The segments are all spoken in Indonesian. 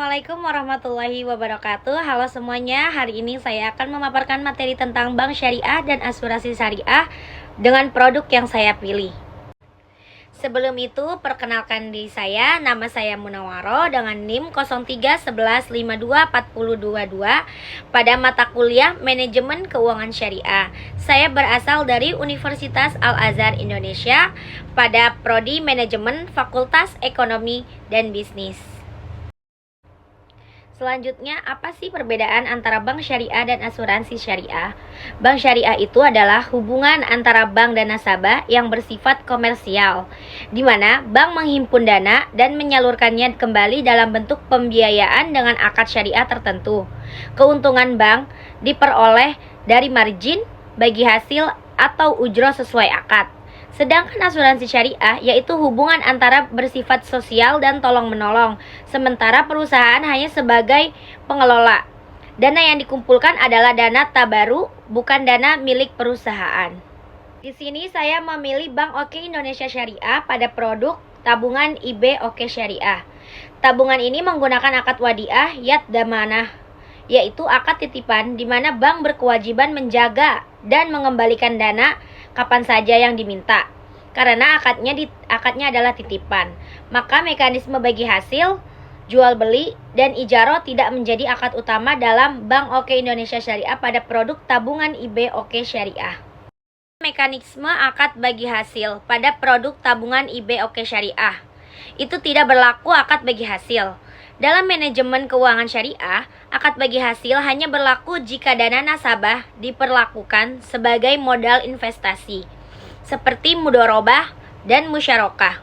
Assalamualaikum warahmatullahi wabarakatuh. Halo semuanya, hari ini saya akan memaparkan materi tentang bank syariah dan asuransi syariah dengan produk yang saya pilih. Sebelum itu, perkenalkan diri saya, nama saya Munawaro dengan NIM 0311524022 pada mata kuliah Manajemen Keuangan Syariah. Saya berasal dari Universitas Al-Azhar Indonesia pada Prodi Manajemen Fakultas Ekonomi dan Bisnis. Selanjutnya, apa sih perbedaan antara bank syariah dan asuransi syariah? Bank syariah itu adalah hubungan antara bank dan nasabah yang bersifat komersial, di mana bank menghimpun dana dan menyalurkannya kembali dalam bentuk pembiayaan dengan akad syariah tertentu. Keuntungan bank diperoleh dari margin, bagi hasil, atau ujroh sesuai akad. Sedangkan asuransi syariah yaitu hubungan antara bersifat sosial dan tolong-menolong, sementara perusahaan hanya sebagai pengelola. Dana yang dikumpulkan adalah dana tabaru, bukan dana milik perusahaan. Di sini saya memilih Bank Oke Indonesia Syariah pada produk tabungan IB Oke Syariah. Tabungan ini menggunakan akad wadiah yad damanah, yaitu akad titipan di mana bank berkewajiban menjaga dan mengembalikan dana kapan saja yang diminta. Karena akadnya adalah titipan, maka mekanisme bagi hasil, jual beli, dan ijaroh tidak menjadi akad utama dalam Bank Oke Indonesia Syariah pada produk tabungan IB Oke Syariah. Mekanisme akad bagi hasil pada produk tabungan IB Oke Syariah itu tidak berlaku akad bagi hasil. Dalam manajemen keuangan syariah, akad bagi hasil hanya berlaku jika dana nasabah diperlakukan sebagai modal investasi, seperti mudorobah dan musyarakah.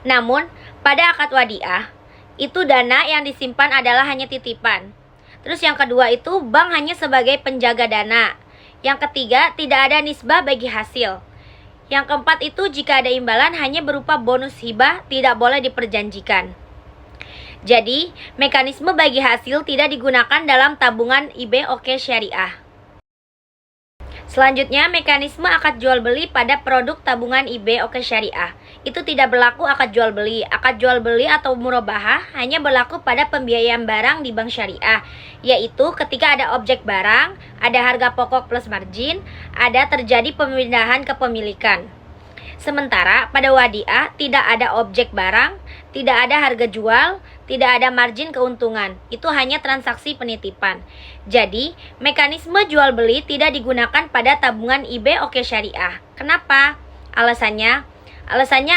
Namun, pada akad wadiah, itu dana yang disimpan adalah hanya titipan. Terus yang kedua itu bank hanya sebagai penjaga dana. Yang ketiga, tidak ada nisbah bagi hasil. Yang keempat itu jika ada imbalan hanya berupa bonus hibah, tidak boleh diperjanjikan. Jadi, mekanisme bagi hasil tidak digunakan dalam tabungan IB Oke Syariah. Selanjutnya, mekanisme akad jual beli pada produk tabungan IB Oke Syariah. Itu tidak berlaku akad jual beli. Akad jual beli atau murabahah hanya berlaku pada pembiayaan barang di bank syariah, yaitu ketika ada objek barang, ada harga pokok plus margin, ada terjadi pemindahan kepemilikan. Sementara pada wadiah tidak ada objek barang, tidak ada harga jual, tidak ada margin keuntungan. Itu hanya transaksi penitipan. Jadi, mekanisme jual beli tidak digunakan pada tabungan IB Oke Syariah. Kenapa? Alasannya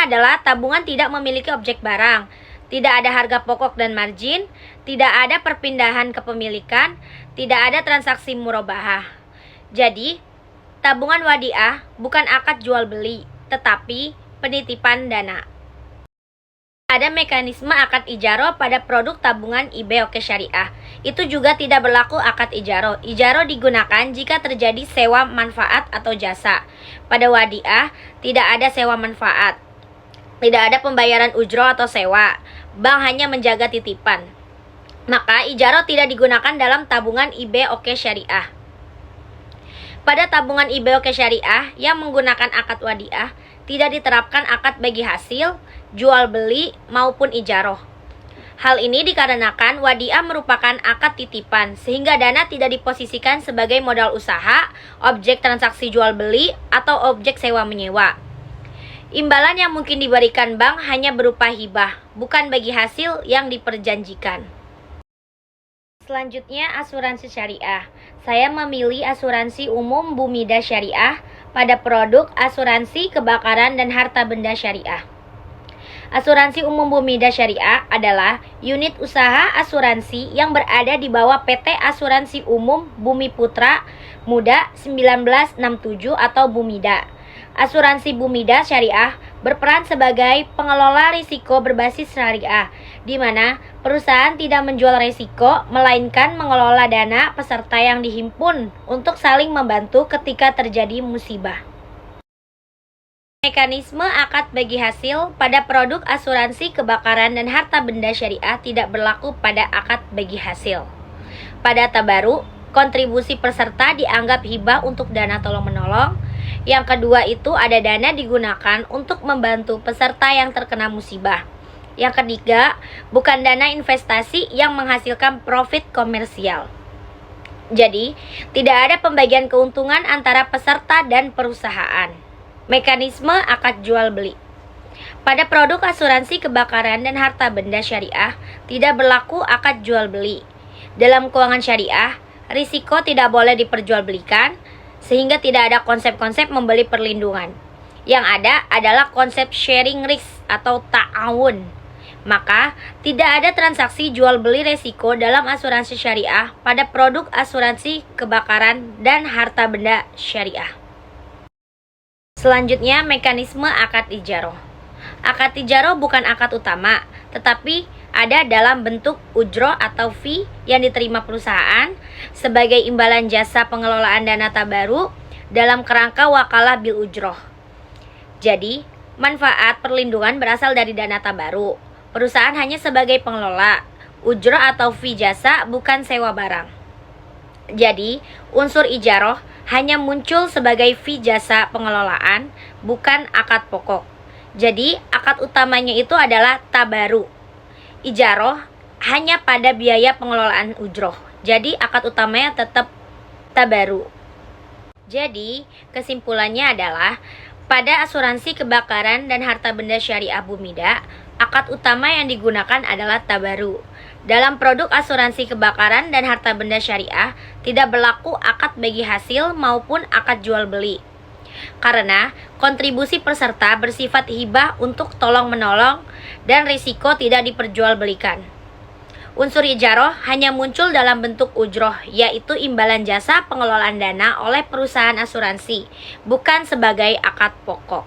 adalah tabungan tidak memiliki objek barang, tidak ada harga pokok dan margin, tidak ada perpindahan kepemilikan, tidak ada transaksi murabahah. Jadi, tabungan wadiah bukan akad jual beli, tetapi penitipan dana. Ada mekanisme akad ijaroh pada produk tabungan IB Oke Syariah. Itu juga tidak berlaku akad ijaroh. Ijaroh digunakan jika terjadi sewa manfaat atau jasa. Pada wadiah tidak ada sewa manfaat, tidak ada pembayaran ujroh atau sewa. Bank hanya menjaga titipan. Maka ijaroh tidak digunakan dalam tabungan IB Oke Syariah. Pada tabungan IB Oke Syariah yang menggunakan akad wadiah, tidak diterapkan akad bagi hasil, jual beli, maupun ijaroh. Hal ini dikarenakan wadiah merupakan akad titipan, sehingga dana tidak diposisikan sebagai modal usaha, objek transaksi jual beli, atau objek sewa menyewa. Imbalan yang mungkin diberikan bank hanya berupa hibah, bukan bagi hasil yang diperjanjikan. Selanjutnya, asuransi syariah. Saya memilih asuransi umum Bumida Syariah pada produk asuransi kebakaran dan harta benda syariah. Asuransi umum Bumida Syariah adalah unit usaha asuransi yang berada di bawah PT Asuransi Umum Bumi Putra Muda 1967 atau Bumida. Asuransi Bumida Syariah berperan sebagai pengelola risiko berbasis syariah, di mana perusahaan tidak menjual risiko, melainkan mengelola dana peserta yang dihimpun untuk saling membantu ketika terjadi musibah. Mekanisme akad bagi hasil pada produk asuransi kebakaran dan harta benda syariah tidak berlaku pada akad bagi hasil. Pada tabaru, kontribusi peserta dianggap hibah untuk dana tolong-menolong. Yang kedua itu ada dana digunakan untuk membantu peserta yang terkena musibah. Yang ketiga, bukan dana investasi yang menghasilkan profit komersial. Jadi, tidak ada pembagian keuntungan antara peserta dan perusahaan. Mekanisme akad jual beli. Pada produk asuransi kebakaran dan harta benda syariah, tidak berlaku akad jual beli. Dalam keuangan syariah, risiko tidak boleh diperjualbelikan, sehingga tidak ada konsep-konsep membeli perlindungan. Yang ada adalah konsep sharing risk atau ta'awun. Maka, tidak ada transaksi jual beli risiko dalam asuransi syariah pada produk asuransi kebakaran dan harta benda syariah. Selanjutnya, mekanisme akad ijaroh. Akad ijaroh bukan akad utama, tetapi ada dalam bentuk ujroh atau fee yang diterima perusahaan sebagai imbalan jasa pengelolaan dana tabaru dalam kerangka wakalah bil ujroh. Jadi, manfaat perlindungan berasal dari dana tabaru. Perusahaan hanya sebagai pengelola. Ujroh atau fee jasa bukan sewa barang. Jadi, unsur ijaroh hanya muncul sebagai fee jasa pengelolaan, bukan akad pokok. Jadi, akad utamanya itu adalah tabaru. Ijaroh hanya pada biaya pengelolaan ujroh. Jadi, akad utamanya tetap tabaru. Jadi, kesimpulannya adalah pada asuransi kebakaran dan harta benda syariah Bumida, akad utama yang digunakan adalah tabaru. Dalam produk asuransi kebakaran dan harta benda syariah, tidak berlaku akad bagi hasil maupun akad jual beli. Karena kontribusi peserta bersifat hibah untuk tolong-menolong dan risiko tidak diperjualbelikan. Unsur ijaroh hanya muncul dalam bentuk ujroh, yaitu imbalan jasa pengelolaan dana oleh perusahaan asuransi, bukan sebagai akad pokok.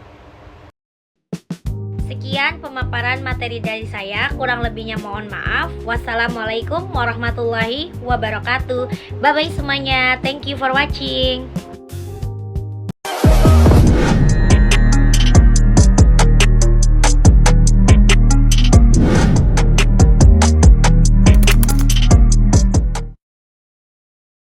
Sekian pemaparan materi dari saya, kurang lebihnya mohon maaf. Wassalamualaikum warahmatullahi wabarakatuh. Bye bye semuanya, thank you for watching.